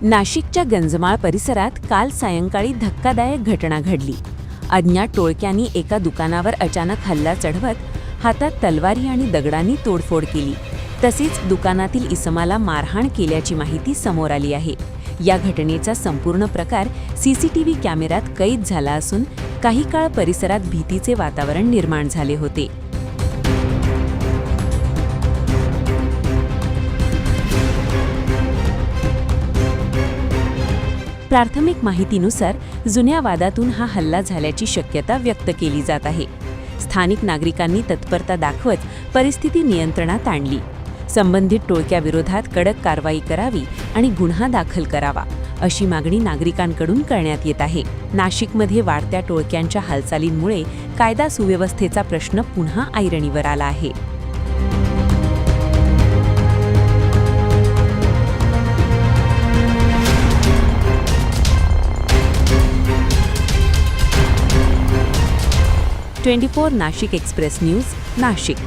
नाशिकच्या गंजमाळ परिसरात काल सायंकाळी धक्कादायक घटना घडली। अज्ञात टोळक्यांनी एका दुकानावर अचानक हल्ला चढवत हातात तलवारी आणि दगडांनी तोडफोड केली। तसेच दुकानातील इसमाला मारहाण केल्याची माहिती समोर आली आहे। या घटनेचा संपूर्ण प्रकार सीसीटीव्ही कॅमेऱ्यात कैद झाला असून काही काळ परिसरात भीतीचे वातावरण निर्माण झाले होते। प्राथमिक माहितीनुसार जुन्या वादातून हा हल्ला झाल्याची शक्यता व्यक्त केली जात आहे। स्थानिक नागरिकांनी तत्परता दाखवत परिस्थिती नियंत्रणात आणली। संबंधित टोळक्याविरोधात कडक कारवाई करावी आणि गुन्हा दाखल करावा अशी मागणी नागरिकांकडून करण्यात येत आहे। नाशिकमध्ये वाढत्या टोळक्यांच्या हालचालींमुळे कायदा सुव्यवस्थेचा प्रश्न पुन्हा ऐरणीवर आला आहे। Twenty four Nashik express news, Nashik.